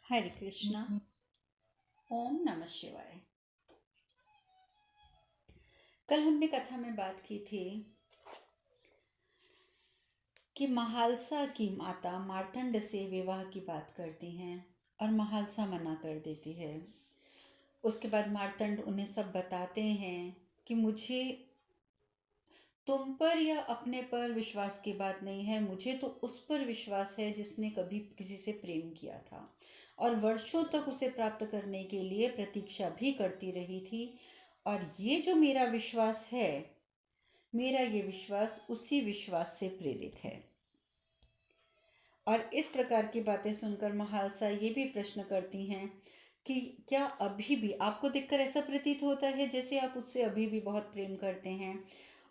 हरे कृष्णा। ओम नमः शिवाय। कल हमने कथा में बात की थी कि महालसा की माता मार्तंड से विवाह की बात करती हैं और महालसा मना कर देती है। उसके बाद मार्तंड उन्हें सब बताते हैं कि मुझे तुम पर या अपने पर विश्वास की बात नहीं है, मुझे तो उस पर विश्वास है जिसने कभी किसी से प्रेम किया था और वर्षों तक उसे प्राप्त करने के लिए प्रतीक्षा भी करती रही थी। और ये जो मेरा विश्वास है, मेरा ये विश्वास उसी विश्वास से प्रेरित है। और इस प्रकार की बातें सुनकर महालसा ये भी प्रश्न करती हैं कि क्या अभी भी आपको देखकर ऐसा प्रतीत होता है जैसे आप उससे अभी भी बहुत प्रेम करते हैं,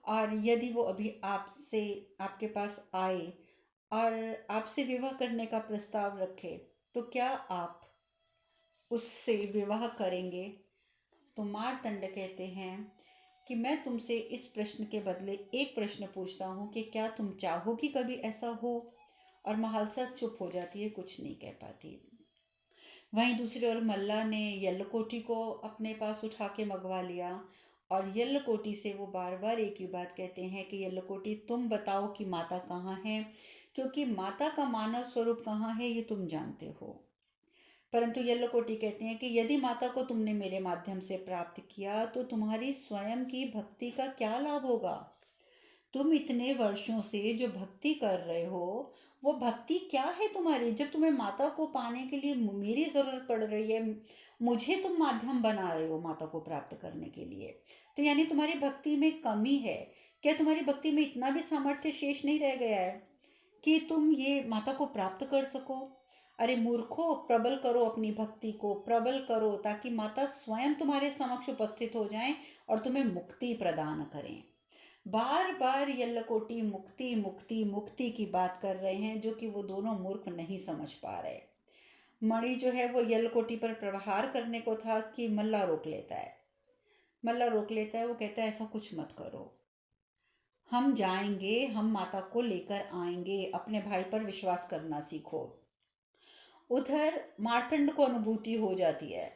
और यदि वो अभी आपसे आपके पास आए और आपसे विवाह करने का प्रस्ताव रखे तो क्या आप उससे विवाह करेंगे? तो मार्तंड कहते हैं कि मैं तुमसे इस प्रश्न के बदले एक प्रश्न पूछता हूँ कि क्या तुम चाहो कि कभी ऐसा हो? और महालसा चुप हो जाती है, कुछ नहीं कह पाती। वहीं दूसरी ओर मल्ला ने यल्लकोटी को अपने पास उठा के मंगवा लिया और यल्लकोटी से वो बार बार एक ही बात कहते हैं कि यल्लकोटी तुम बताओ कि माता कहाँ है, क्योंकि माता का मानव स्वरूप कहाँ है ये तुम जानते हो। परंतु यल्लकोटी कहते हैं कि यदि माता को तुमने मेरे माध्यम से प्राप्त किया तो तुम्हारी स्वयं की भक्ति का क्या लाभ होगा? तुम इतने वर्षों से जो भक्ति कर रहे हो वो भक्ति क्या है तुम्हारी, जब तुम्हें माता को पाने के लिए मेरी ज़रूरत पड़ रही है, मुझे तुम माध्यम बना रहे हो माता को प्राप्त करने के लिए। तो यानी तुम्हारी भक्ति में कमी है। क्या तुम्हारी भक्ति में इतना भी सामर्थ्य शेष नहीं रह गया है कि तुम ये माता को प्राप्त कर सको? अरे मूर्खो, प्रबल करो अपनी भक्ति को, प्रबल करो ताकि माता स्वयं तुम्हारे समक्ष उपस्थित हो जाएं और तुम्हें मुक्ति प्रदान करें। बार बार यल्लकोटी मुक्ति मुक्ति मुक्ति की बात कर रहे हैं, जो कि वो दोनों मूर्ख नहीं समझ पा रहे। मणि जो है वो यल्लकोटी पर प्रहार करने को था कि मल्ला रोक लेता है। मल्ला रोक लेता है, वो कहता है ऐसा कुछ मत करो, हम जाएंगे, हम माता को लेकर आएंगे, अपने भाई पर विश्वास करना सीखो। उधर मार्तंड को अनुभूति हो जाती है,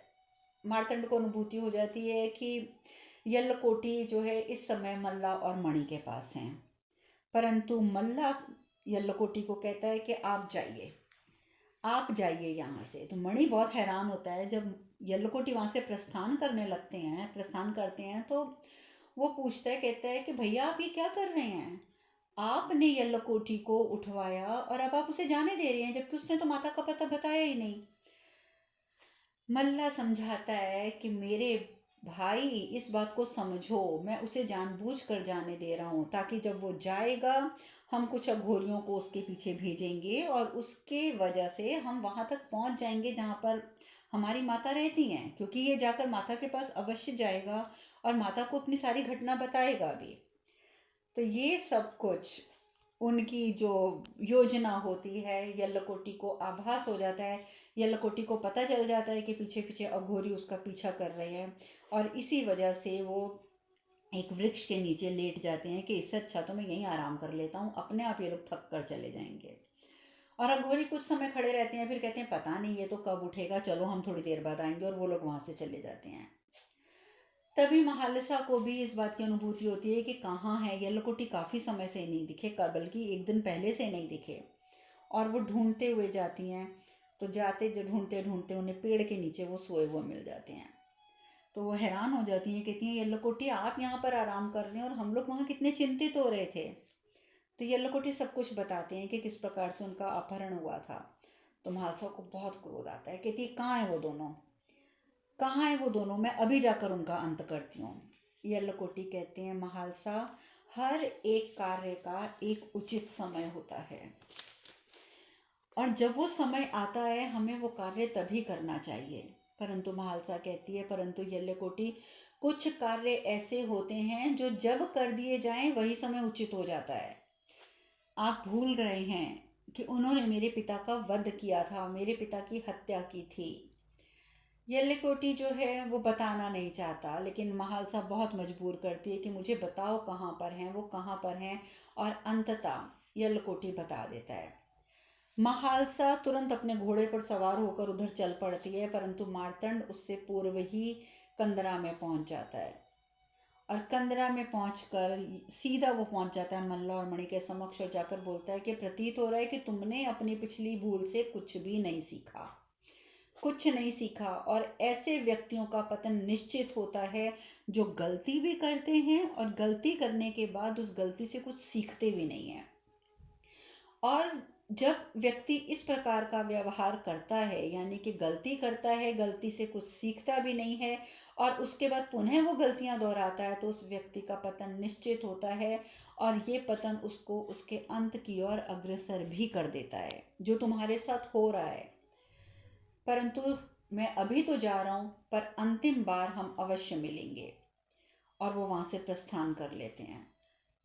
मार्तंड को अनुभूति हो जाती है कि यल्लकोटी जो है इस समय मल्ला और मणि के पास हैं। परंतु मल्ला यल्लकोटी को कहता है कि आप जाइए, आप जाइए यहाँ से। तो मणि बहुत हैरान होता है जब यल्लकोटी वहाँ से प्रस्थान करने लगते हैं, प्रस्थान करते हैं, तो वो पूछता है, कहता है कि भैया आप ये क्या कर रहे हैं? आपने यल्लकोटी को उठवाया और अब आप उसे जाने दे रहे हैं, जबकि उसने तो माता का पता बताया ही नहीं। मल्ला समझाता है कि मेरे भाई इस बात को समझो, मैं उसे जानबूझ कर जाने दे रहा हूँ ताकि जब वो जाएगा हम कुछ अघोरियों को उसके पीछे भेजेंगे और उसके वजह से हम वहाँ तक पहुँच जाएंगे जहाँ पर हमारी माता रहती हैं, क्योंकि ये जाकर माता के पास अवश्य जाएगा और माता को अपनी सारी घटना बताएगा भी। तो ये सब कुछ उनकी जो योजना होती है, यल्लकोटी को आभास हो जाता है, यल्लकोटी को पता चल जाता है कि पीछे पीछे अघोरी उसका पीछा कर रहे हैं, और इसी वजह से वो एक वृक्ष के नीचे लेट जाते हैं कि इससे अच्छा तो मैं यहीं आराम कर लेता हूँ, अपने आप ये लोग थक कर चले जाएंगे। और अघोरी कुछ समय खड़े रहते हैं, फिर कहते हैं पता नहीं ये तो कब उठेगा, चलो हम थोड़ी देर बाद आएंगे, और वो लोग वहाँ से चले जाते हैं। तभी महालसा को भी इस बात की अनुभूति होती है कि कहाँ है यल्लकोटी, काफ़ी समय से नहीं दिखे, बल्कि एक दिन पहले से नहीं दिखे। और वो ढूंढते हुए जाती हैं, तो जाते जो ढूंढते ढूंढते उन्हें पेड़ के नीचे वो सोए हुए मिल जाते हैं। तो वो हैरान हो जाती हैं, कहती हैं यल्लकोटी आप यहाँ पर आराम कर रहे हैं और हम लोग वहाँ कितने चिंतित हो रहे थे। तो यल्लकोटी सब कुछ बताते हैं कि किस प्रकार से उनका अपहरण हुआ था। तो महालसा को बहुत क्रोध आता है, कहती है कहाँ है वो दोनों, कहाँ है वो दोनों, मैं अभी जाकर उनका अंत करती हूँ। यल्लकोटी कहते हैं महालसा, हर एक कार्य का एक उचित समय होता है और जब वो समय आता है हमें वो कार्य तभी करना चाहिए। परंतु महालसा कहती है, परंतु यल्लकोटी कुछ कार्य ऐसे होते हैं जो जब कर दिए जाएं वही समय उचित हो जाता है। आप भूल रहे हैं कि उन्होंने मेरे पिता का वध किया था, मेरे पिता की हत्या की थी। यल्लकोटी जो है वो बताना नहीं चाहता, लेकिन महालसा बहुत मजबूर करती है कि मुझे बताओ कहाँ पर हैं वो, कहाँ पर हैं, और अंततः यल्लकोटी बता देता है। महालसा तुरंत अपने घोड़े पर सवार होकर उधर चल पड़ती है, परंतु मार्तंड उससे पूर्व ही कंदरा में पहुंच जाता है। और कंदरा में पहुंचकर सीधा वो पहुंच जाता है मल्ला और मणि के समक्ष और जाकर बोलता है कि प्रतीत हो रहा है कि तुमने अपनी पिछली भूल से कुछ भी नहीं सीखा, कुछ नहीं सीखा। और ऐसे व्यक्तियों का पतन निश्चित होता है जो गलती भी करते हैं और गलती करने के बाद उस गलती से कुछ सीखते भी नहीं हैं। और जब व्यक्ति इस प्रकार का व्यवहार करता है, यानी कि गलती करता है, गलती से कुछ सीखता भी नहीं है और उसके बाद पुनः वो गलतियां दोहराता है, तो उस व्यक्ति का पतन निश्चित होता है। और ये पतन उसको उसके अंत की ओर अग्रसर भी कर देता है, जो तुम्हारे साथ हो रहा है। परंतु मैं अभी तो जा रहा हूँ, पर अंतिम बार हम अवश्य मिलेंगे। और वो वहाँ से प्रस्थान कर लेते हैं।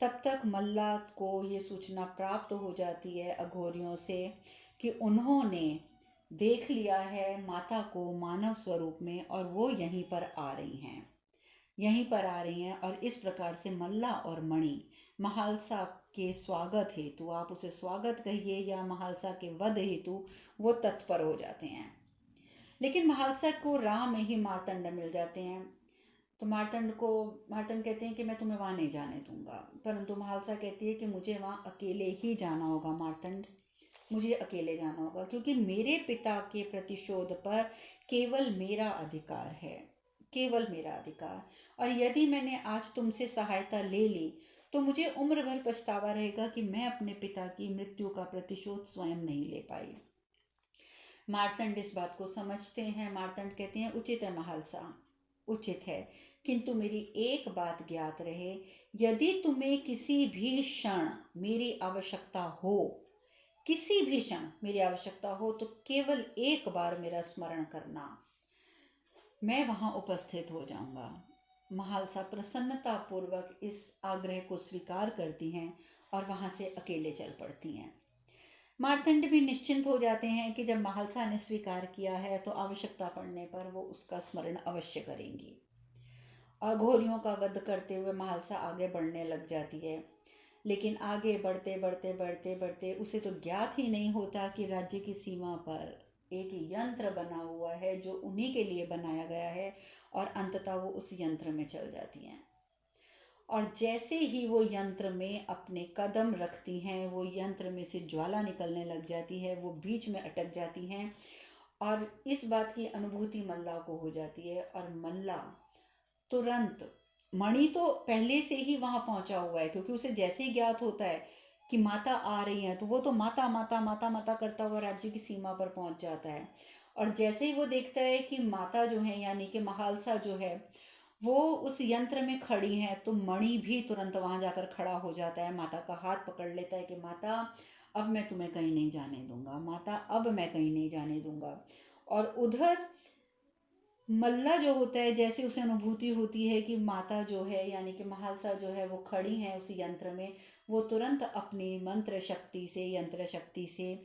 तब तक मल्ला को ये सूचना प्राप्त हो जाती है अघोरियों से कि उन्होंने देख लिया है माता को मानव स्वरूप में और वो यहीं पर आ रही हैं, यहीं पर आ रही हैं। और इस प्रकार से मल्ला और मणि महालसा के स्वागत हेतु, आप उसे स्वागत कहिए या महालसा के वध हेतु, वो तत्पर हो जाते हैं। लेकिन महालसा को राह में ही मार्तंड मिल जाते हैं। तो मार्तंड कहते हैं कि मैं तुम्हें वहाँ नहीं जाने दूंगा, परंतु महालसा कहती है कि मुझे वहाँ अकेले ही जाना होगा मार्तंड, मुझे अकेले जाना होगा, क्योंकि मेरे पिता के प्रतिशोध पर केवल मेरा अधिकार है, केवल मेरा अधिकार। और यदि मैंने आज तुमसे सहायता ले ली तो मुझे उम्र भर पछतावा रहेगा कि मैं अपने पिता की मृत्यु का प्रतिशोध स्वयं नहीं ले पाई। मार्तंड इस बात को समझते हैं। मार्तंड कहते हैं उचित है महालसा, उचित है, किंतु मेरी एक बात ज्ञात रहे, यदि तुम्हें किसी भी क्षण मेरी आवश्यकता हो, किसी भी क्षण मेरी आवश्यकता हो, तो केवल एक बार मेरा स्मरण करना, मैं वहाँ उपस्थित हो जाऊँगा। महालसा प्रसन्नता पूर्वक इस आग्रह को स्वीकार करती हैं और वहाँ से अकेले चल पड़ती हैं। मार्तंड भी निश्चिंत हो जाते हैं कि जब महालसा ने स्वीकार किया है तो आवश्यकता पड़ने पर वो उसका स्मरण अवश्य करेंगी। अघोरियों का वध करते हुए महालसा आगे बढ़ने लग जाती है, लेकिन आगे बढ़ते बढ़ते बढ़ते बढ़ते उसे तो ज्ञात ही नहीं होता कि राज्य की सीमा पर एक यंत्र बना हुआ है जो उन्हीं के लिए बनाया गया है, और अंततः वो उस यंत्र में चल जाती हैं। और जैसे ही वो यंत्र में अपने कदम रखती हैं, वो यंत्र में से ज्वाला निकलने लग जाती है, वो बीच में अटक जाती हैं। और इस बात की अनुभूति मल्ला को हो जाती है और मल्ला तुरंत, मणि तो पहले से ही वहां पहुंचा हुआ है, क्योंकि उसे जैसे ही ज्ञात होता है कि माता आ रही है तो वो तो माता माता माता माता करता हुआ राज्य की सीमा पर पहुंच जाता है। और जैसे ही वो देखता है कि माता जो है, यानी कि महालसा जो है, वो उस यंत्र में खड़ी हैं, तो मणि भी तुरंत वहां जाकर खड़ा हो जाता है, माता का हाथ पकड़ लेता है कि माता अब मैं तुम्हें कहीं नहीं जाने दूंगा, माता अब मैं कहीं नहीं जाने दूंगा। और उधर मल्ला जो होता है, जैसे उसे अनुभूति होती है कि माता जो है, यानी कि महालसा जो है, वो खड़ी हैं उस यंत्र में, वो तुरंत अपनी मंत्र शक्ति से, यंत्र शक्ति से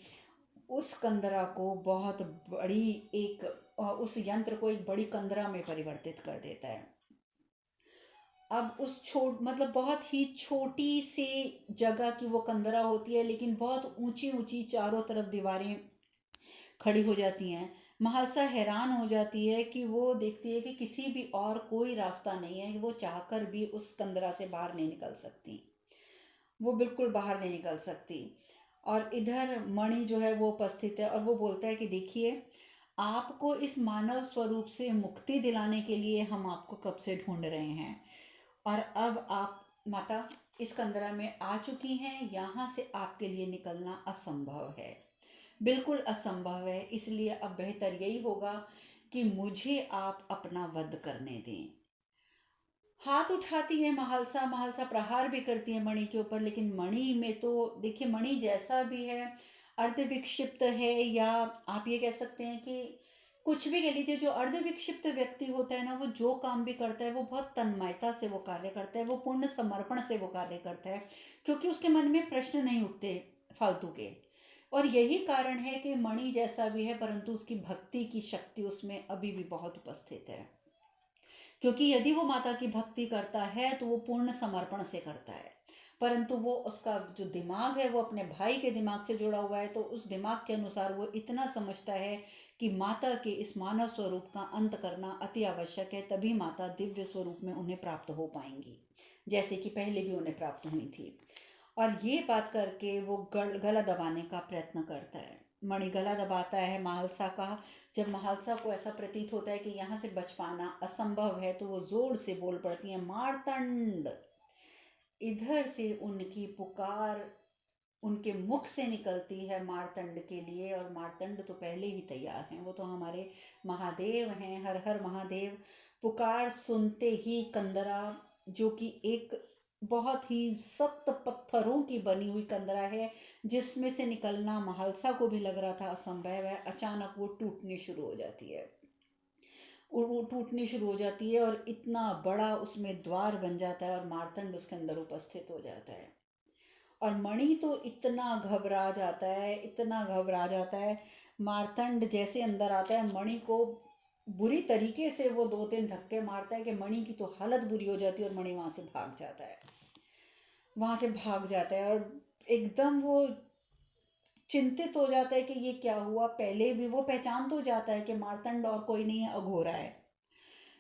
उस कंदरा को बहुत बड़ी एक उस यंत्र को एक बड़ी कंदरा में परिवर्तित कर देता है। अब उस मतलब बहुत ही छोटी सी जगह की वो कंदरा होती है, लेकिन बहुत ऊंची ऊंची चारों तरफ दीवारें खड़ी हो जाती हैं। महालसा हैरान हो जाती है कि वो देखती है कि किसी भी और कोई रास्ता नहीं है, कि वो चाहकर भी उस कंदरा से बाहर नहीं निकल सकती, वो बिल्कुल बाहर नहीं निकल सकती। और इधर मणि जो है वो उपस्थित है और वो बोलता है कि देखिए, आपको इस मानव स्वरूप से मुक्ति दिलाने के लिए हम आपको कब से ढूंढ रहे हैं, और अब आप माता इस कंदरा में आ चुकी हैं, यहाँ से आपके लिए निकलना असंभव है, बिल्कुल असंभव है। इसलिए अब बेहतर यही होगा कि मुझे आप अपना वध करने दें। हाथ उठाती है महालसा, महालसा प्रहार भी करती है मणि के ऊपर, लेकिन मणि में तो देखिए, मणि जैसा भी है, अर्ध विक्षिप्त है, या आप ये कह सकते हैं कि कुछ भी कह लीजिए, जो अर्ध विक्षिप्त व्यक्ति होता है ना, वो जो काम भी करता है वो बहुत तन्मयता से वो कार्य करता है, वो पूर्ण समर्पण से वो कार्य करता है, क्योंकि उसके मन में प्रश्न नहीं उठते फालतू के। और यही कारण है कि मणि जैसा भी है, परंतु उसकी भक्ति की शक्ति उसमें अभी भी बहुत उपस्थित है, क्योंकि यदि वो माता की भक्ति करता है तो वो पूर्ण समर्पण से करता है। परंतु वो उसका जो दिमाग है वो अपने भाई के दिमाग से जुड़ा हुआ है, तो उस दिमाग के अनुसार वो इतना समझता है कि माता के इस मानव स्वरूप का अंत करना अति आवश्यक है, तभी माता दिव्य स्वरूप में उन्हें प्राप्त हो पाएंगी, जैसे कि पहले भी उन्हें प्राप्त हुई थी। और ये बात करके वो गला दबाने का प्रयत्न करता है। मणि गला दबाता है महालसा का। जब महालसा को ऐसा प्रतीत होता है कि यहाँ से बच पाना असंभव है, तो वो जोर से बोल पड़ती है, मार्तंड। इधर से उनकी पुकार उनके मुख से निकलती है मार्तंड के लिए, और मार्तंड तो पहले ही तैयार हैं, वो तो हमारे महादेव हैं, हर हर महादेव। पुकार सुनते ही कंदरा, जो कि एक बहुत ही सख्त पत्थरों की बनी हुई कंदरा है, जिसमें से निकलना महालसा को भी लग रहा था असंभव है, अचानक वो टूटनी शुरू हो जाती है। वो टूटनी शुरू हो जाती है और इतना बड़ा उसमें द्वार बन जाता है और मार्तंड उसके अंदर उपस्थित हो जाता है। और मणि तो इतना घबरा जाता है, इतना घबरा जाता है। मार्तंड जैसे अंदर आता है, मणि को बुरी तरीके से वो 2-3 धक्के मारता है कि मणि की तो हालत बुरी हो जाती है, और मणि वहाँ से भाग जाता है। वहाँ से भाग जाता है और एकदम वो चिंतित हो जाता है कि ये क्या हुआ। पहले भी वो पहचान तो जाता है कि मार्तंड और कोई नहीं है, अघोरा है।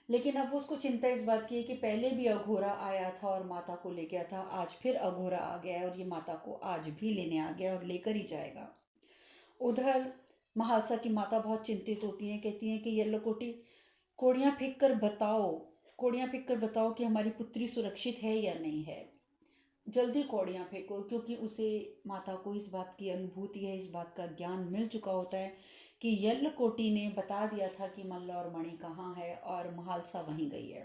लेकिन अब उसको चिंता इस बात की है कि पहले भी अघोरा आया था और माता को ले गया था, आज फिर अघोरा आ गया है और ये माता को आज भी लेने आ गया और लेकर ही जाएगा। उधर महालसा की माता बहुत चिंतित होती हैं, कहती हैं कि यल्लकोटी, कोड़ियाँ फेंक कर बताओ, कोड़ियाँ फेंक कर बताओ कि हमारी पुत्री सुरक्षित है या नहीं है। जल्दी कौड़ियाँ फेंको, क्योंकि उसे, माता को इस बात की अनुभूति है, इस बात का ज्ञान मिल चुका होता है कि यल्लकोटी ने बता दिया था कि मल्ल और मणि कहाँ है, और महालसा वहीं गई है।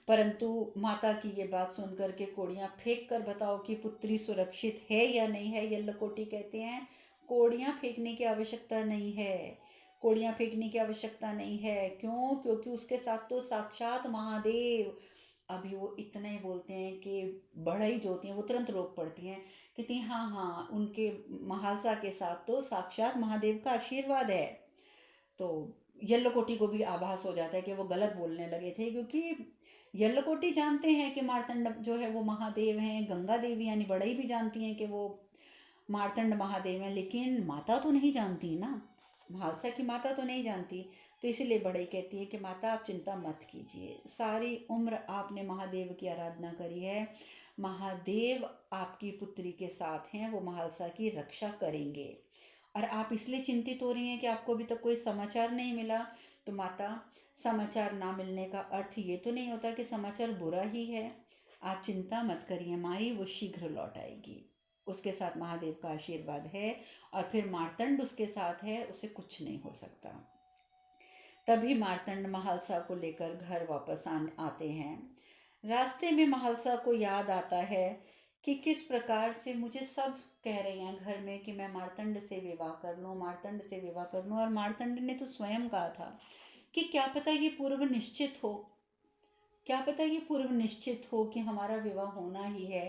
परंतु माता की ये बात सुनकर के कोड़ियाँ फेंक कर बताओ कि पुत्री सुरक्षित है या नहीं है, यल्लकोटी कहते हैं कोड़ियाँ फेंकने की आवश्यकता नहीं है। कोड़ियाँ फेंकने की आवश्यकता नहीं है, क्यों? क्योंकि उसके साथ तो साक्षात महादेव। अभी वो इतना ही बोलते हैं कि बढ़ई जो होती हैं वो तुरंत रोक पड़ती हैं, कहती हैं हाँ हाँ, उनके महालसा के साथ तो साक्षात महादेव का आशीर्वाद है। तो यल्लकोटी को भी आभास हो जाता है कि वो गलत बोलने लगे थे, क्योंकि यल्लकोटी जानते हैं कि मार्तंड जो है वो महादेव हैं, गंगा देवी यानी बढ़ई भी जानती हैं कि वो मार्तंड महादेव हैं, लेकिन माता तो नहीं जानती ना, महालसा की माता तो नहीं जानती। तो इसीलिए बढ़ई कहती है कि माता आप चिंता मत कीजिए, सारी उम्र आपने महादेव की आराधना करी है, महादेव आपकी पुत्री के साथ हैं, वो महालसा की रक्षा करेंगे। और आप इसलिए चिंतित हो रही हैं कि आपको अभी तक कोई समाचार नहीं मिला। तो माता, समाचार ना मिलने का अर्थ ये तो नहीं होता कि समाचार बुरा ही है। आप चिंता मत करिए माई, वो शीघ्र लौट आएगी, उसके साथ महादेव का आशीर्वाद है, और फिर मार्तंड उसके साथ है, उसे कुछ नहीं हो सकता। तभी मार्तंड महालसा को लेकर घर वापस आते हैं। रास्ते में महालसा को याद आता है कि किस प्रकार से मुझे सब कह रहे हैं घर में कि मैं मार्तंड से विवाह कर लूँ, मार्तंड से विवाह कर लूँ, और मार्तंड ने तो स्वयं कहा था कि क्या पता ये पूर्व निश्चित हो, क्या पता ये पूर्व निश्चित हो कि हमारा विवाह होना ही है।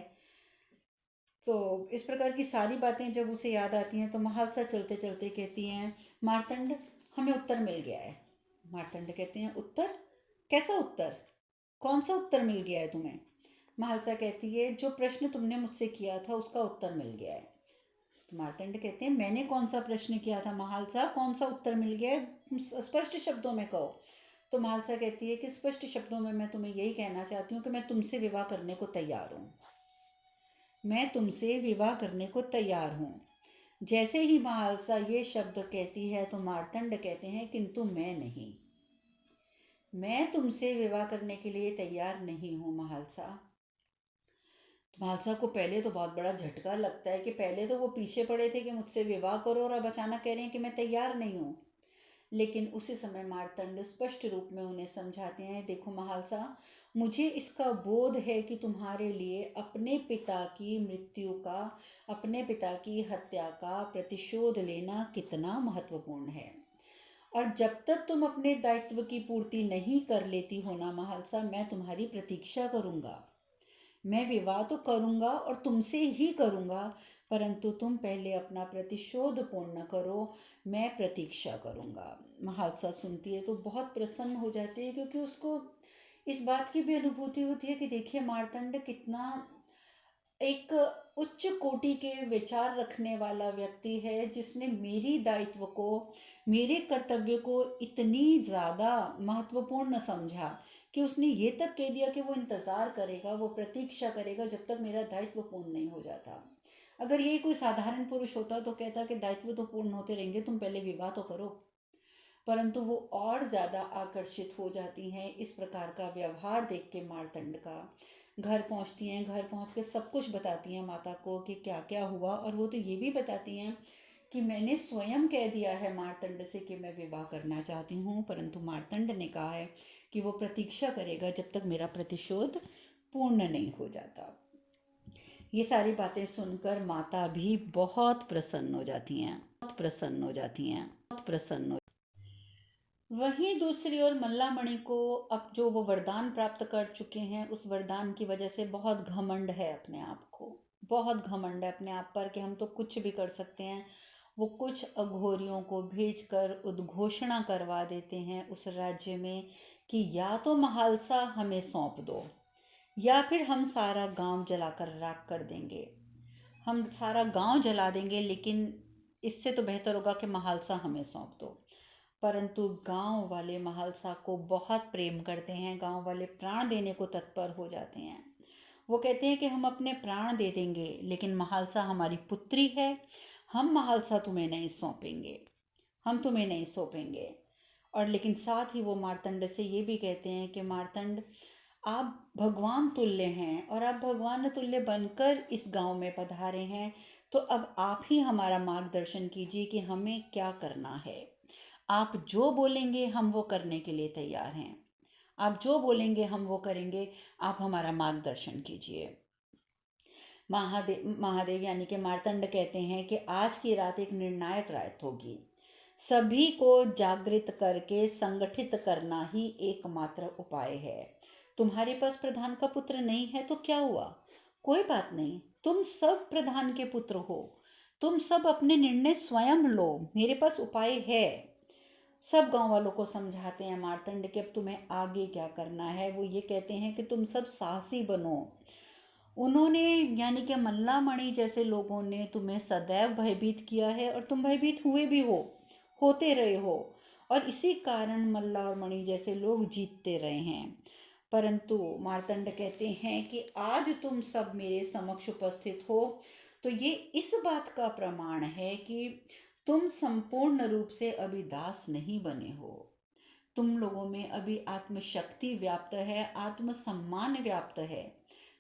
तो इस प्रकार की सारी बातें जब उसे याद आती हैं, तो महालसा चलते चलते कहती हैं, मार्तंड हमें उत्तर मिल गया है। मार्तंड कहते हैं, उत्तर? कैसा उत्तर? कौन सा उत्तर मिल गया है तुम्हें? महालसा कहती है, जो प्रश्न तुमने मुझसे किया था उसका उत्तर मिल गया है। तो मार्तंड कहते हैं, मैंने कौन सा प्रश्न किया था महालसा, कौन सा उत्तर मिल गया है, स्पष्ट शब्दों में कहो। तो महालसा कहती है कि स्पष्ट शब्दों में मैं तुम्हें यही कहना चाहती हूँ कि मैं तुमसे विवाह करने को तैयार हूँ, मैं तुमसे विवाह करने को तैयार हूँ। जैसे ही महालसा ये शब्द कहती है, तो मार्तंड कहते हैं, किंतु मैं नहीं, मैं तुमसे विवाह करने के लिए तैयार नहीं हूँ महालसा। तो महालसा को पहले तो बहुत बड़ा झटका लगता है कि पहले तो वो पीछे पड़े थे कि मुझसे विवाह करो, और अब अचानक कह रहे हैं कि मैं तैयार नहीं हूँ। लेकिन उसी समय मार्तंड स्पष्ट रूप में उन्हें समझाते हैं, देखो महालसा, मुझे इसका बोध है कि तुम्हारे लिए अपने पिता की मृत्यु का, अपने पिता की हत्या का प्रतिशोध लेना कितना महत्वपूर्ण है। और जब तक तुम अपने दायित्व की पूर्ति नहीं कर लेती हो ना महालसा, मैं तुम्हारी प्रतीक्षा करूँगा। मैं विवाह तो करूँगा और तुमसे ही करूँगा, परंतु तुम पहले अपना प्रतिशोध पूर्ण करो, मैं प्रतीक्षा करूँगा। महालसा सुनती है तो बहुत प्रसन्न हो जाती है, क्योंकि उसको इस बात की भी अनुभूति होती है कि देखिए मार्तंड कितना एक उच्च कोटि के विचार रखने वाला व्यक्ति है, जिसने मेरी दायित्व को, मेरे कर्तव्य को इतनी ज़्यादा महत्वपूर्ण समझा कि उसने ये तक कह दिया कि वो इंतज़ार करेगा, वो प्रतीक्षा करेगा जब तक मेरा दायित्व पूर्ण नहीं हो जाता। अगर ये कोई साधारण पुरुष होता तो कहता कि दायित्व तो पूर्ण होते रहेंगे, तुम पहले विवाह तो करो। परंतु वो और ज़्यादा आकर्षित हो जाती हैं इस प्रकार का व्यवहार देख के मार्तंड का। घर पहुंचती हैं, घर पहुंच के सब कुछ बताती हैं माता को कि क्या क्या हुआ, और वो तो ये भी बताती हैं कि मैंने स्वयं कह दिया है मार्तंड से कि मैं विवाह करना चाहती हूँ, परंतु मार्तंड ने कहा है कि वो प्रतीक्षा करेगा जब तक मेरा प्रतिशोध पूर्ण नहीं हो जाता। ये सारी बातें सुनकर माता भी बहुत प्रसन्न हो जाती हैं, बहुत प्रसन्न हो जाती हैं, बहुत प्रसन्न हो। वहीं दूसरी ओर मल्लामणि को अब जो वो वरदान प्राप्त कर चुके हैं, उस वरदान की वजह से बहुत घमंड है अपने आप को, बहुत घमंड है अपने आप पर कि हम तो कुछ भी कर सकते हैं। वो कुछ अघोरियों को भेजकर उद्घोषणा करवा देते हैं उस राज्य में कि या तो महालसा हमें सौंप दो, या फिर हम सारा गांव जलाकर राख कर देंगे। हम सारा गांव जला देंगे, लेकिन इससे तो बेहतर होगा कि महालसा हमें सौंप दो। परंतु गांव वाले महालसा को बहुत प्रेम करते हैं, गांव वाले प्राण देने को तत्पर हो जाते हैं। वो कहते हैं कि हम अपने प्राण दे देंगे, लेकिन महालसा हमारी पुत्री है, हम महालसा तुम्हें नहीं सौंपेंगे, हम तुम्हें नहीं सौंपेंगे। और लेकिन साथ ही वो मार्तंड से ये भी कहते हैं कि मार्तंड, आप भगवान तुल्य हैं, और आप भगवान तुल्य बनकर इस गांव में पधारे हैं, तो अब आप ही हमारा मार्गदर्शन कीजिए कि हमें क्या करना है। आप जो बोलेंगे हम वो करने के लिए तैयार हैं, आप जो बोलेंगे हम वो करेंगे, आप हमारा मार्गदर्शन कीजिए। महादेव यानी कि मार्तंड कहते हैं कि आज की रात एक निर्णायक रात होगी, सभी को जागृत करके संगठित करना ही एकमात्र उपाय है। तुम्हारे पास प्रधान का पुत्र नहीं है तो क्या हुआ, कोई बात नहीं, तुम सब प्रधान के पुत्र हो, तुम सब अपने निर्णय स्वयं लो, मेरे पास उपाय है। सब गांव वालों को समझाते हैं मार्तंड कि अब तुम्हें आगे क्या करना है। वो ये कहते हैं कि तुम सब साहसी बनो। उन्होंने यानी कि मल्लामणि जैसे लोगों ने तुम्हें सदैव भयभीत किया है, और तुम भयभीत हुए भी हो, होते रहे हो, और इसी कारण मल्ला और मणि जैसे लोग जीतते रहे हैं। परंतु मार्तंड कहते हैं कि आज तुम सब मेरे समक्ष उपस्थित हो, तो ये इस बात का प्रमाण है कि तुम संपूर्ण रूप से अभी दास नहीं बने हो। तुम लोगों में अभी आत्मशक्ति व्याप्त है, आत्मसम्मान व्याप्त है,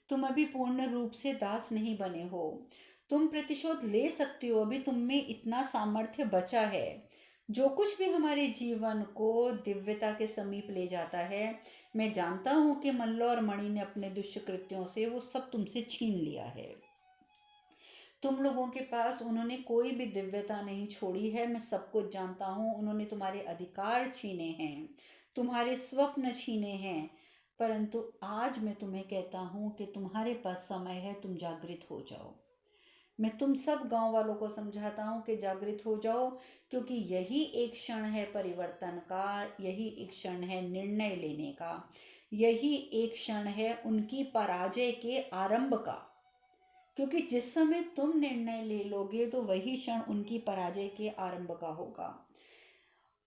तुम अभी पूर्ण रूप से दास नहीं बने हो। तुम प्रतिशोध ले सकते हो, अभी तुम में इतना सामर्थ्य बचा है। जो कुछ भी हमारे जीवन को दिव्यता के समीप ले जाता है, मैं जानता हूँ कि मल्ल और मणि ने अपने दुष्कृत्यों से वो सब तुमसे छीन लिया है। तुम लोगों के पास उन्होंने कोई भी दिव्यता नहीं छोड़ी है, मैं सब कुछ जानता हूँ। उन्होंने तुम्हारे अधिकार छीने हैं, तुम्हारे स्वप्न छीने हैं, परंतु आज मैं तुम्हें कहता हूँ कि तुम्हारे पास समय है, तुम जागृत हो जाओ। मैं तुम सब गांव वालों को समझाता हूँ कि जागृत हो जाओ, क्योंकि यही एक क्षण है परिवर्तन का, यही एक क्षण है निर्णय लेने का, यही एक क्षण है उनकी पराजय के आरंभ का। क्योंकि जिस समय तुम निर्णय ले लोगे तो वही क्षण उनकी पराजय के आरंभ का होगा,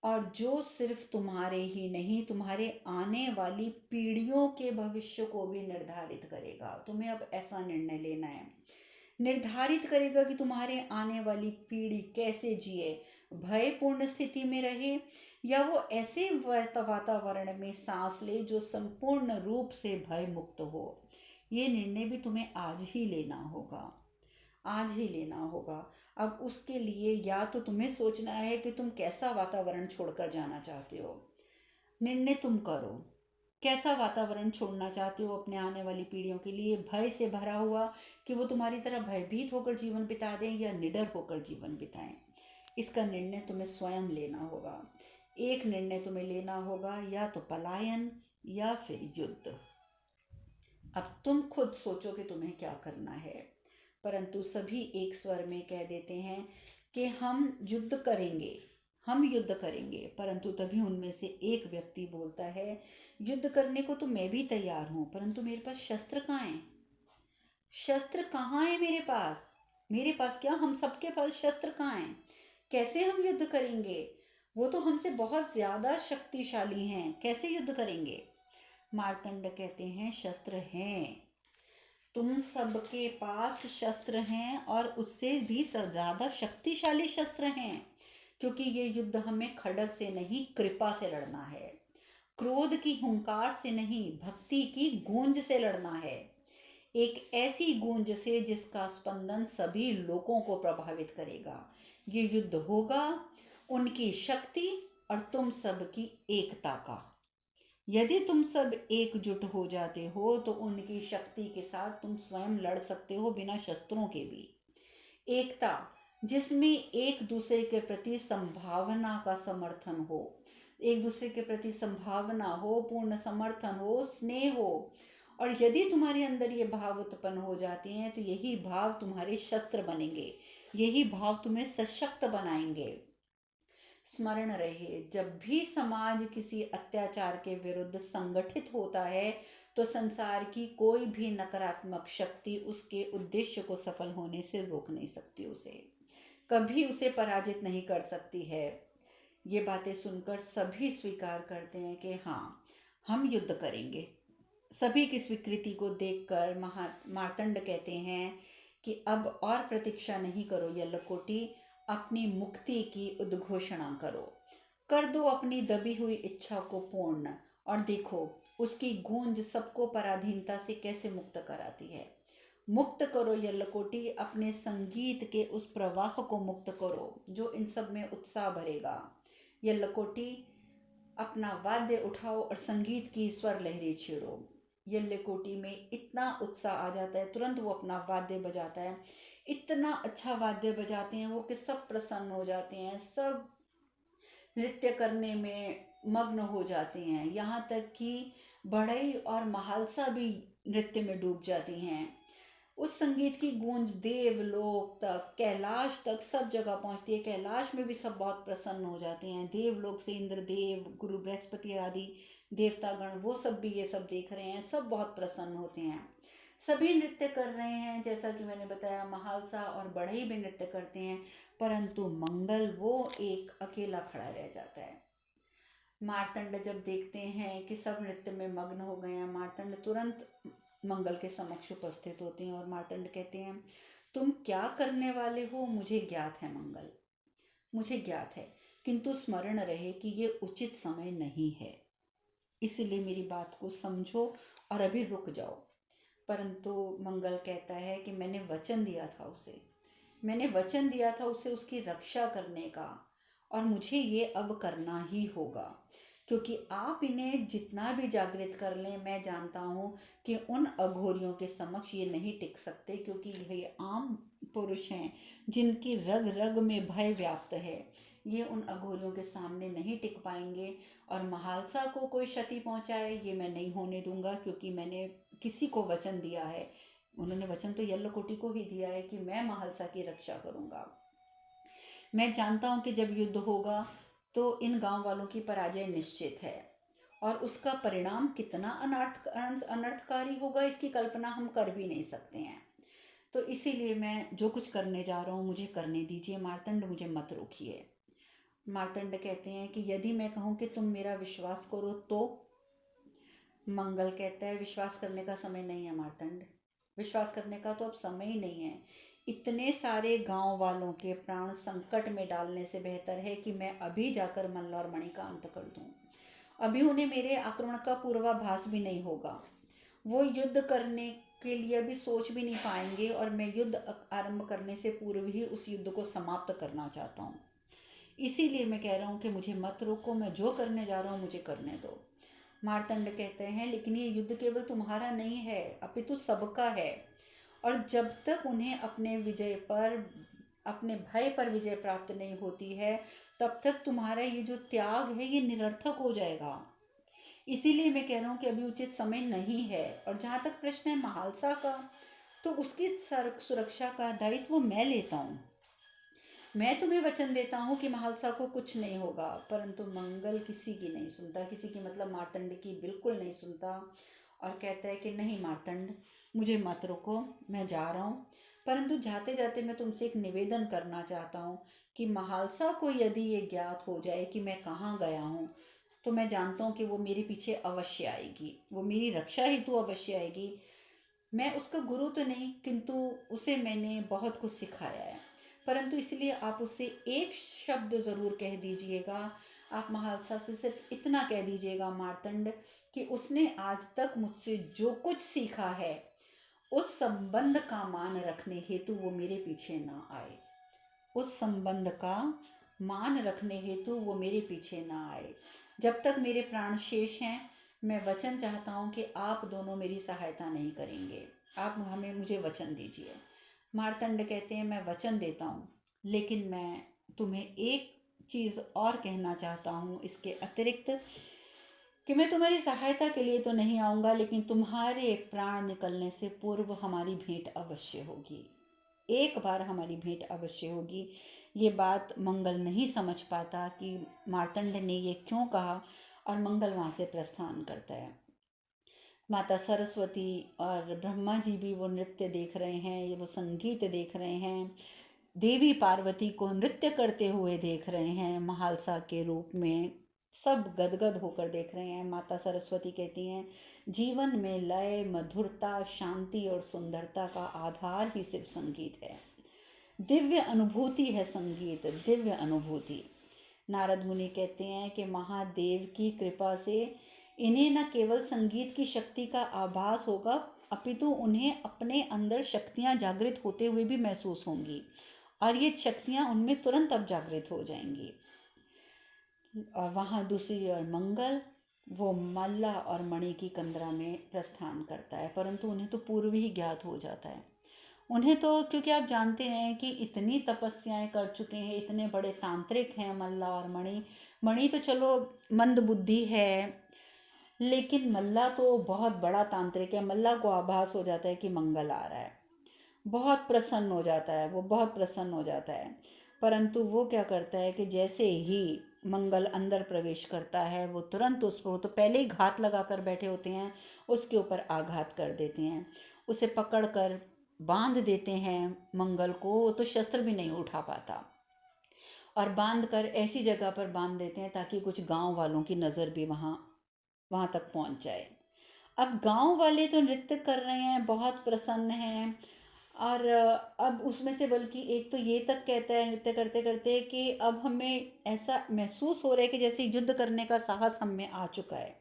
और जो सिर्फ तुम्हारे ही नहीं, तुम्हारे आने वाली पीढ़ियों के भविष्य को भी निर्धारित करेगा। तुम्हें अब ऐसा निर्णय लेना है, निर्धारित करेगा कि तुम्हारे आने वाली पीढ़ी कैसे जिए, भयपूर्ण स्थिति में रहे, या वो ऐसे वातावरण में सांस ले जो संपूर्ण रूप से भय मुक्त हो। ये निर्णय भी तुम्हें आज ही लेना होगा, आज ही लेना होगा। अब उसके लिए या तो तुम्हें सोचना है कि तुम कैसा वातावरण छोड़कर जाना चाहते हो, निर्णय तुम करो। कैसा वातावरण छोड़ना चाहते हो अपने आने वाली पीढ़ियों के लिए, भय से भरा हुआ कि वो तुम्हारी तरह भयभीत होकर जीवन बिता दें, या निडर होकर जीवन बिताएं। इसका निर्णय तुम्हें स्वयं लेना होगा। एक निर्णय तुम्हें लेना होगा, या तो पलायन या फिर युद्ध। अब तुम खुद सोचो कि तुम्हें क्या करना है। परंतु सभी एक स्वर में कह देते हैं कि हम युद्ध करेंगे, हम युद्ध करेंगे। परंतु तभी उनमें से एक व्यक्ति बोलता है, युद्ध करने को तो मैं भी तैयार हूँ, परंतु मेरे पास शस्त्र कहाँ हैं, शस्त्र कहाँ है मेरे पास? मेरे पास क्या, हम सबके पास शस्त्र कहाँ हैं? कैसे हम युद्ध करेंगे? वो तो हमसे बहुत ज्यादा शक्तिशाली हैं, कैसे युद्ध करेंगे? मार्तंड कहते हैं शस्त्र हैं, तुम सबके पास शस्त्र हैं और उससे भी ज्यादा शक्तिशाली शस्त्र हैं, क्योंकि ये युद्ध हमें खड्ग से नहीं कृपा से लड़ना है, क्रोध की हुंकार से नहीं भक्ति की गूंज से लड़ना है, एक ऐसी गूंज से जिसका स्पंदन सभी लोगों को प्रभावित करेगा। ये युद्ध होगा उनकी शक्ति और तुम सबकी एकता का। यदि तुम सब एकजुट हो जाते हो तो उनकी शक्ति के साथ तुम स्वयं लड़ सकते हो बिना शस्त्रों के भी। एकता जिसमें एक दूसरे के प्रति संभावना का समर्थन हो, एक दूसरे के प्रति संभावना हो, पूर्ण समर्थन हो, स्नेह हो। और यदि तुम्हारे अंदर ये भाव उत्पन्न हो जाते हैं तो यही भाव तुम्हारे शस्त्र बनेंगे, यही भाव तुम्हें सशक्त बनाएंगे। स्मरण रहे, जब भी समाज किसी अत्याचार के विरुद्ध संगठित होता है तो संसार की कोई भी नकारात्मक शक्ति उसके उद्देश्य को सफल होने से रोक नहीं सकती, उसे कभी उसे पराजित नहीं कर सकती है। ये बातें सुनकर सभी स्वीकार करते हैं कि हाँ, हम युद्ध करेंगे। सभी की स्वीकृति को देखकर मार्तंड कहते हैं कि अब और प्रतीक्षा नहीं करो यल्लकोटी, अपनी मुक्ति की उद्घोषणा करो, कर दो अपनी दबी हुई इच्छा को पूर्ण, और देखो उसकी गूंज सबको पराधीनता से कैसे मुक्त कराती है। मुक्त करो यल्लकोटी, अपने संगीत के उस प्रवाह को मुक्त करो जो इन सब में उत्साह भरेगा। यल्लकोटी, अपना वाद्य उठाओ और संगीत की स्वर लहरी छेड़ो। यल्लकोटी में इतना उत्साह आ जाता है, तुरंत वो अपना वाद्य बजाता है, इतना अच्छा वाद्य बजाते हैं वो कि सब प्रसन्न हो जाते हैं, सब नृत्य करने में मग्न हो जाते हैं। यहाँ तक कि बढ़ई और महालसा भी नृत्य में डूब जाती हैं। उस संगीत की गूंज देवलोक तक, कैलाश तक, सब जगह पहुंचती है। कैलाश में भी सब बहुत प्रसन्न हो जाते हैं। देवलोक से इंद्रदेव, गुरु बृहस्पति आदि देवतागण, वो सब भी ये सब देख रहे हैं, सब बहुत प्रसन्न होते हैं। सभी नृत्य कर रहे हैं, जैसा कि मैंने बताया महालसा और बढ़ई भी नृत्य करते हैं, परंतु मंगल वो एक अकेला खड़ा रह जाता है। मार्तंड जब देखते हैं कि सब नृत्य में मग्न हो गए हैं, मार्तंड तुरंत मंगल के समक्ष उपस्थित होते हैं और मार्तंड कहते हैं, तुम क्या करने वाले हो मुझे ज्ञात है मंगल, मुझे ज्ञात है, किंतु स्मरण रहे कि ये उचित समय नहीं है, इसलिए मेरी बात को समझो और अभी रुक जाओ। परंतु मंगल कहता है कि मैंने वचन दिया था उसे, मैंने वचन दिया था उसे उसकी रक्षा करने का, और मुझे ये अब करना ही होगा, क्योंकि आप इन्हें जितना भी जागृत कर लें, मैं जानता हूँ कि उन अघोरियों के समक्ष ये नहीं टिक सकते, क्योंकि ये आम पुरुष हैं जिनकी रग रग में भय व्याप्त है। ये उन अघोरियों के सामने नहीं टिक पाएंगे, और महालसा को कोई क्षति पहुंचाए ये मैं नहीं होने दूंगा, क्योंकि मैंने किसी को वचन दिया है। उन्होंने वचन तो यल्लकोटी को ही दिया है कि मैं महालसा की रक्षा करूंगा। मैं जानता हूं कि जब युद्ध होगा तो इन गांव वालों की पराजय निश्चित है, और उसका परिणाम कितना अनर्थकारी होगा इसकी कल्पना हम कर भी नहीं सकते हैं। तो इसीलिए मैं जो कुछ करने जा रहा हूँ मुझे करने दीजिए मार्तंड, मुझे मत रोकिए। मार्तंड कहते हैं कि यदि मैं कहूँ कि तुम मेरा विश्वास करो तो? मंगल कहता है, विश्वास करने का समय नहीं है मार्तंड, विश्वास करने का तो अब समय ही नहीं है। इतने सारे गांव वालों के प्राण संकट में डालने से बेहतर है कि मैं अभी जाकर मल्ल मणि का अंत कर दूं। अभी उन्हें मेरे आक्रमण का पूर्वाभास भी नहीं होगा, वो युद्ध करने के लिए अभी सोच भी नहीं पाएंगे, और मैं युद्ध आरंभ करने से पूर्व ही उस युद्ध को समाप्त करना चाहता हूँ। इसीलिए मैं कह रहा हूँ कि मुझे मत रोको, मैं जो करने जा रहा हूँ मुझे करने दो। मार्तंड कहते हैं, लेकिन ये युद्ध केवल तुम्हारा नहीं है, अपितु सबका है, और जब तक उन्हें अपने भय पर विजय प्राप्त नहीं होती है तब तक तुम्हारा ये जो त्याग है ये निरर्थक हो जाएगा। इसीलिए मैं कह रहा हूँ कि अभी उचित समय नहीं है। और जहाँ तक प्रश्न है महालसा का, तो उसकी सुरक्षा का दायित्व मैं लेता हूँ। मैं तुम्हें वचन देता हूँ कि महालसा को कुछ नहीं होगा, परंतु मंगल किसी की नहीं सुनता, किसी की मतलब मार्तंड की बिल्कुल नहीं सुनता, और कहता है कि नहीं मार्तंड, मुझे मत रोको, मैं जा रहा हूँ, परंतु जाते जाते मैं तुमसे एक निवेदन करना चाहता हूँ कि महालसा को यदि ये ज्ञात हो जाए कि मैं कहाँ गया हूँ, तो मैं जानता हूँ कि वो मेरे पीछे अवश्य आएगी, वो मेरी रक्षा हेतु अवश्य आएगी। मैं उसका गुरु तो नहीं, किंतु उसे मैंने बहुत कुछ सिखाया है, परंतु इसलिए आप उससे एक शब्द ज़रूर कह दीजिएगा। आप महालसा से सिर्फ इतना कह दीजिएगा मार्तंड कि उसने आज तक मुझसे जो कुछ सीखा है उस संबंध का मान रखने हेतु वो मेरे पीछे ना आए, उस संबंध का मान रखने हेतु वो मेरे पीछे ना आए। जब तक मेरे प्राण शेष हैं, मैं वचन चाहता हूँ कि आप दोनों मेरी सहायता नहीं करेंगे, आप मुझे वचन दीजिए। मार्तंड कहते हैं मैं वचन देता हूँ, लेकिन मैं तुम्हें एक चीज़ और कहना चाहता हूँ इसके अतिरिक्त, कि मैं तुम्हारी सहायता के लिए तो नहीं आऊँगा, लेकिन तुम्हारे प्राण निकलने से पूर्व हमारी भेंट अवश्य होगी, एक बार हमारी भेंट अवश्य होगी। ये बात मंगल नहीं समझ पाता कि मार्तंड ने ये क्यों कहा, और मंगल वहाँ से प्रस्थान करता है। माता सरस्वती और ब्रह्मा जी भी वो नृत्य देख रहे हैं, वो संगीत देख रहे हैं, देवी पार्वती को नृत्य करते हुए देख रहे हैं महालसा के रूप में, सब गदगद होकर देख रहे हैं। माता सरस्वती कहती हैं जीवन में लय, मधुरता, शांति और सुंदरता का आधार ही सिर्फ संगीत है, दिव्य अनुभूति है संगीत, दिव्य अनुभूति। नारद मुनि कहते हैं कि महादेव की कृपा से इन्हें न केवल संगीत की शक्ति का आभास होगा, अपितु उन्हें अपने अंदर शक्तियां जागृत होते हुए भी महसूस होंगी, और ये शक्तियां उनमें तुरंत अब जागृत हो जाएंगी। और वहाँ दूसरी ओर मंगल, वो मल्ला और मणि की कंदरा में प्रस्थान करता है, परंतु उन्हें तो पूर्व ही ज्ञात हो जाता है। उन्हें तो, क्योंकि आप जानते हैं कि इतनी तपस्याएं कर चुके हैं, इतने बड़े तांत्रिक हैं मल्ला और मणि। मणि तो चलो मंद बुद्धि है, लेकिन मल्ला तो बहुत बड़ा तांत्रिक है। मल्ला को आभास हो जाता है कि मंगल आ रहा है, बहुत प्रसन्न हो जाता है, वो बहुत प्रसन्न हो जाता है। परंतु वो क्या करता है कि जैसे ही मंगल अंदर प्रवेश करता है, वो तुरंत उस पर, वो तो पहले ही घात लगा कर बैठे होते हैं, उसके ऊपर आघात कर देते हैं, उसे पकड़ कर बांध देते हैं मंगल को। वो तो शस्त्र भी नहीं उठा पाता, और बांध कर ऐसी जगह पर बांध देते हैं ताकि कुछ गांव वालों की नज़र भी वहाँ तक पहुँच जाए। अब गांव वाले तो नृत्य कर रहे हैं, बहुत प्रसन्न हैं, और अब उसमें से बल्कि एक तो ये तक कहता है नृत्य करते करते कि अब हमें ऐसा महसूस हो रहा है कि जैसे युद्ध करने का साहस हम में आ चुका है,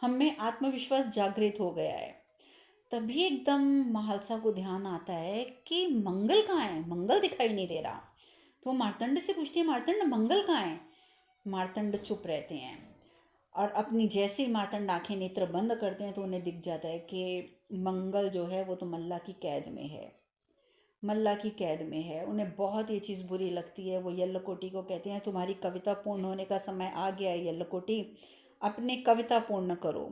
हम में आत्मविश्वास जागृत हो गया है। तभी एकदम महालसा को ध्यान आता है कि मंगल कहाँ है, मंगल दिखाई नहीं दे रहा। तो वो मार्तंड से पूछती है मार्तंड मंगल कहाँ है। मार्तंड चुप रहते हैं, और अपनी जैसे ही मार्तंड आंखें नेत्र बंद करते हैं तो उन्हें दिख जाता है कि मंगल जो है वो तो मल्ला की कैद में है, मल्ला की कैद में है। उन्हें बहुत ये चीज़ बुरी लगती है। वो यल्लकोटी को कहते हैं तुम्हारी कविता पूर्ण होने का समय आ गया है यल्लकोटी, अपनी कविता पूर्ण करो।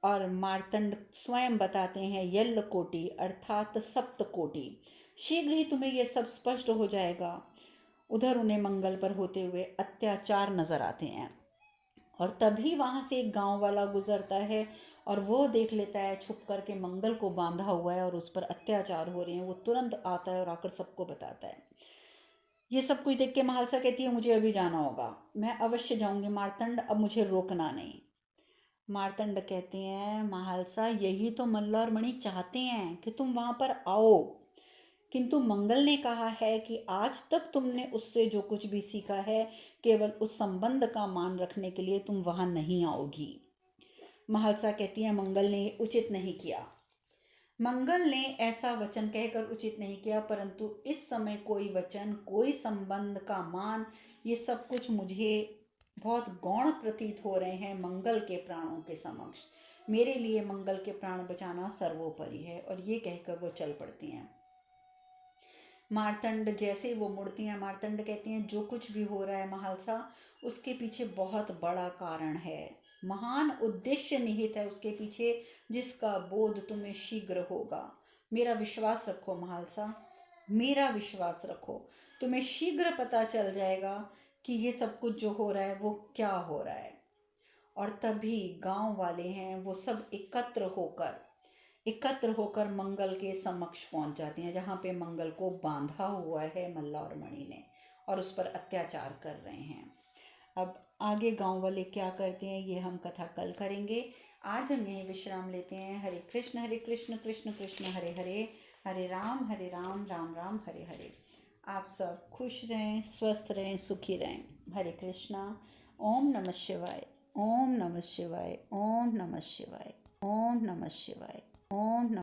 और मार्तंड स्वयं बताते हैं यल्लकोटि अर्थात सप्तकोटि, शीघ्र ही तुम्हें यह सब स्पष्ट हो जाएगा। उधर उन्हें मंगल पर होते हुए अत्याचार नजर आते हैं, और तभी वहां से एक गांव वाला गुजरता है, और वो देख लेता है छुप करके मंगल को बांधा हुआ है और उस पर अत्याचार हो रहे हैं। वो तुरंत आता है और आकर सबको बताता है। ये सब कुछ देख के महालसा कहती है मुझे अभी जाना होगा, मैं अवश्य जाऊंगी मार्तंड, अब मुझे रोकना नहीं। मार्तंड कहते हैं महालसा यही तो मल्ल और मणि चाहते हैं कि तुम वहां पर आओ, किंतु मंगल ने कहा है कि आज तक तुमने उससे जो कुछ भी सीखा है केवल उस संबंध का मान रखने के लिए तुम वहां नहीं आओगी। महालसा कहती है मंगल ने उचित नहीं किया, मंगल ने ऐसा वचन कहकर उचित नहीं किया, परंतु इस समय कोई वचन, कोई संबंध का मान, ये सब कुछ मुझे बहुत गौण प्रतीत हो रहे हैं मंगल के प्राणों के समक्ष। मेरे लिए मंगल के प्राण बचाना सर्वोपरि है। और ये कहकर वो चल पड़ती हैं। मार्तंड जैसे वो मुड़ती हैं, मार्तंड कहती हैं जो कुछ भी हो रहा है महालसा, उसके पीछे बहुत बड़ा कारण है, महान उद्देश्य निहित है उसके पीछे, जिसका बोध तुम्हें शीघ्र होगा। मेरा विश्वास रखो महालसा, मेरा विश्वास रखो, तुम्हें शीघ्र पता चल जाएगा कि ये सब कुछ जो हो रहा है वो क्या हो रहा है। और तभी गांव वाले हैं वो सब एकत्र होकर मंगल के समक्ष पहुंच जाते हैं, जहाँ पे मंगल को बांधा हुआ है मल्ला और मणि ने, और उस पर अत्याचार कर रहे हैं। अब आगे गांव वाले क्या करते हैं ये हम कथा कल करेंगे। आज हम यहीं विश्राम लेते हैं। हरे कृष्ण कृष्ण कृष्ण हरे हरे, हरे राम राम राम हरे हरे। आप सब खुश रहें, स्वस्थ रहें, सुखी रहें। हरे कृष्णा। ओम नमः शिवाय, ओम नमः शिवाय, ओम नमः शिवाय, ओम नमः शिवाय, ओम नमः